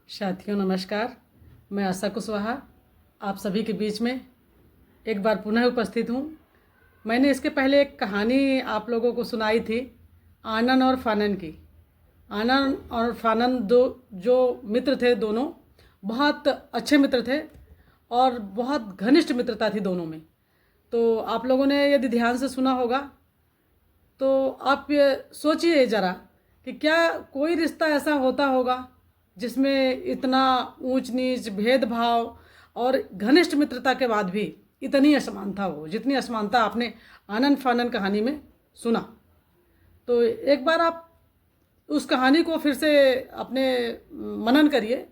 साथियों नमस्कार। मैं आशा कुशवाहा आप सभी के बीच में एक बार पुनः उपस्थित हूँ। मैंने इसके पहले एक कहानी आप लोगों को सुनाई थी आनन और फानन की। आनन और फानन दो जो मित्र थे, दोनों बहुत अच्छे मित्र थे और बहुत घनिष्ठ मित्रता थी दोनों में। तो आप लोगों ने यदि ध्यान से सुना होगा तो आप ये सोचिए ज़रा कि क्या कोई रिश्ता ऐसा होता होगा जिसमें इतना ऊंच नीच भेदभाव और घनिष्ठ मित्रता के बाद भी इतनी असमानता हो, जितनी असमानता आपने आनन फानन कहानी में सुना। तो एक बार आप उस कहानी को फिर से अपने मनन करिए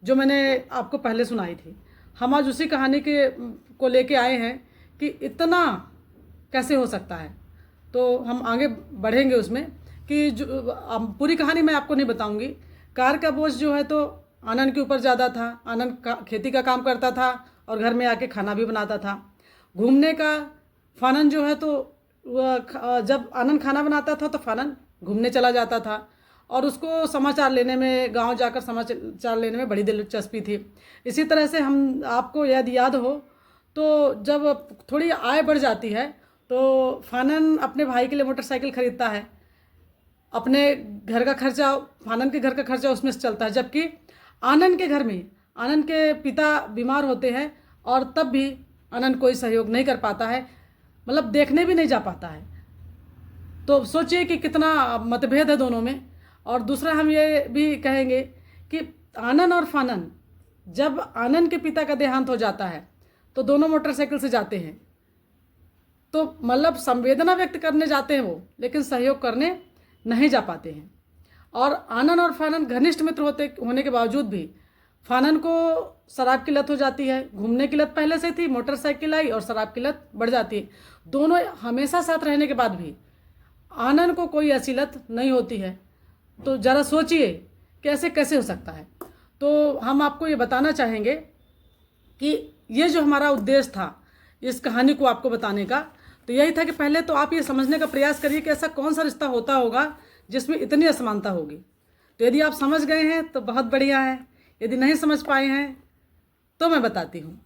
जो मैंने आपको पहले सुनाई थी। हम आज उसी कहानी के को लेके आए हैं कि इतना कैसे हो सकता है। तो हम आगे बढ़ेंगे उसमें कि जो पूरी कहानी मैं आपको नहीं बताऊंगी। कार का बोझ जो है तो आनंद के ऊपर ज़्यादा था। आनंद खेती का काम करता था और घर में आके खाना भी बनाता था। घूमने का फानन जो है तो जब आनंद खाना बनाता था तो फानन घूमने चला जाता था और उसको समाचार लेने में, गांव जाकर समाचार लेने में बड़ी दिलचस्पी थी। इसी तरह से हम आपको यदि याद हो तो जब थोड़ी आय बढ़ जाती है तो फानन अपने भाई के लिए मोटरसाइकिल खरीदता है। अपने घर का खर्चा, आनंद के घर का खर्चा उसमें से चलता है, जबकि आनंद के घर में आनंद के पिता बीमार होते हैं और तब भी आनंद कोई सहयोग नहीं कर पाता है, मतलब देखने भी नहीं जा पाता है। तो सोचिए कि कितना मतभेद है दोनों में। और दूसरा हम ये भी कहेंगे कि आनंद और फानन, जब आनंद के पिता का देहांत हो जाता है तो दोनों मोटरसाइकिल से जाते हैं। तो मतलब संवेदना व्यक्त करने जाते हैं वो, लेकिन सहयोग करने नहीं जा पाते हैं। और आनन और फानन घनिष्ठ मित्र होने के बावजूद भी फानन को शराब की लत हो जाती है। घूमने की लत पहले से थी, मोटरसाइकिल आई और शराब की लत बढ़ जाती है। दोनों हमेशा साथ रहने के बाद भी आनन को कोई ऐसी लत नहीं होती है। तो ज़रा सोचिए कैसे कैसे हो सकता है। तो हम आपको ये बताना चाहेंगे कि ये जो हमारा उद्देश्य था इस कहानी को आपको बताने का, तो यही था कि पहले तो आप ये समझने का प्रयास करिए कि ऐसा कौन सा रिश्ता होता होगा जिसमें इतनी असमानता होगी। तो यदि आप समझ गए हैं तो बहुत बढ़िया है, यदि नहीं समझ पाए हैं तो मैं बताती हूँ।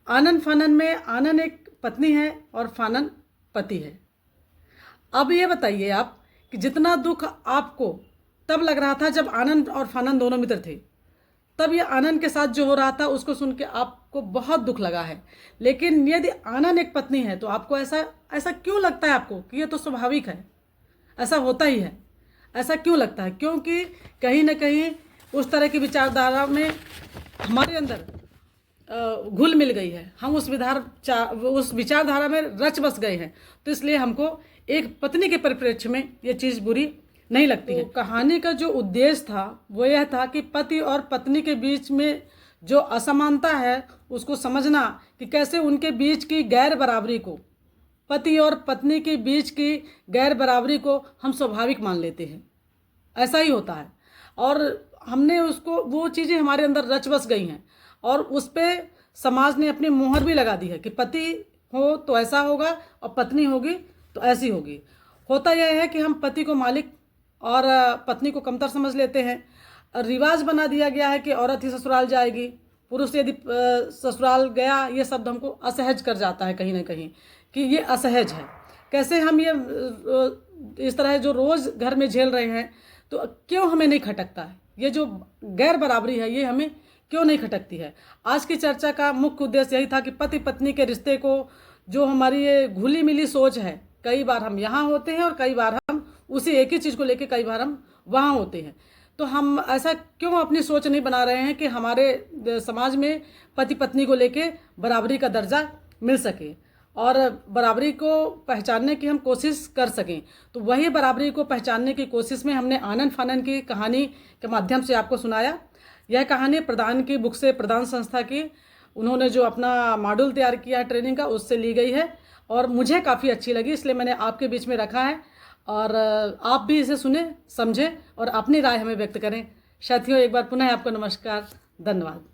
आनन फानन में आनन एक पत्नी है और फानन पति है। अब ये बताइए आप कि जितना दुख आपको तब लग रहा था जब आनंद और फानन दोनों मित्र थे, तब ये आनंद के साथ जो हो रहा था उसको सुन के आपको बहुत दुख लगा है। लेकिन यदि आनंद एक पत्नी है तो आपको ऐसा क्यों लगता है आपको कि ये तो स्वाभाविक है, ऐसा होता ही है। ऐसा क्यों लगता है? क्योंकि कहीं ना कहीं उस तरह की विचारधारा में हमारे अंदर घुल मिल गई है। हम उस विचारधारा में रच बस गए हैं। तो इसलिए हमको एक पत्नी के परिप्रेक्ष्य में ये चीज़ बुरी नहीं लगती है। कहानी का जो उद्देश्य था वो यह था कि पति और पत्नी के बीच में जो असमानता है उसको समझना, कि कैसे उनके बीच की गैर बराबरी को, पति और पत्नी के बीच की गैर बराबरी को हम स्वाभाविक मान लेते हैं। ऐसा ही होता है और हमने उसको, वो चीज़ें हमारे अंदर रच बस गई हैं और उस पर समाज ने अपनी मोहर भी लगा दी है कि पति हो तो ऐसा होगा और पत्नी होगी तो ऐसी होगी। होता यह है कि हम पति को मालिक और पत्नी को कमतर समझ लेते हैं। रिवाज बना दिया गया है कि औरत ही ससुराल जाएगी, पुरुष यदि ससुराल गया, ये शब्द हमको असहज कर जाता है कहीं ना कहीं कि ये असहज है। कैसे हम ये इस तरह जो रोज़ घर में झेल रहे हैं तो क्यों हमें नहीं खटकता है? ये जो गैर बराबरी है ये हमें क्यों नहीं खटकती है? आज की चर्चा का मुख्य उद्देश्य यही था कि पति पत्नी के रिश्ते को, जो हमारी ये घुली मिली सोच है, कई बार हम यहाँ होते हैं और कई बार हम उसी एक ही चीज़ को लेकर कई बार हम वहाँ होते हैं। तो हम ऐसा क्यों अपनी सोच नहीं बना रहे हैं कि हमारे समाज में पति पत्नी को लेके बराबरी का दर्जा मिल सके और बराबरी को पहचानने की हम कोशिश कर सकें। तो वही बराबरी को पहचानने की कोशिश में हमने आनन फानन की कहानी के माध्यम से आपको सुनाया। यह कहानी प्रदान की बुक से, प्रदान संस्था की, उन्होंने जो अपना मॉड्यूल तैयार किया है ट्रेनिंग का, उससे ली गई है और मुझे काफ़ी अच्छी लगी, इसलिए मैंने आपके बीच में रखा है। और आप भी इसे सुने, समझें और अपनी राय हमें व्यक्त करें। साथियों, एक बार पुनः आपको नमस्कार, धन्यवाद।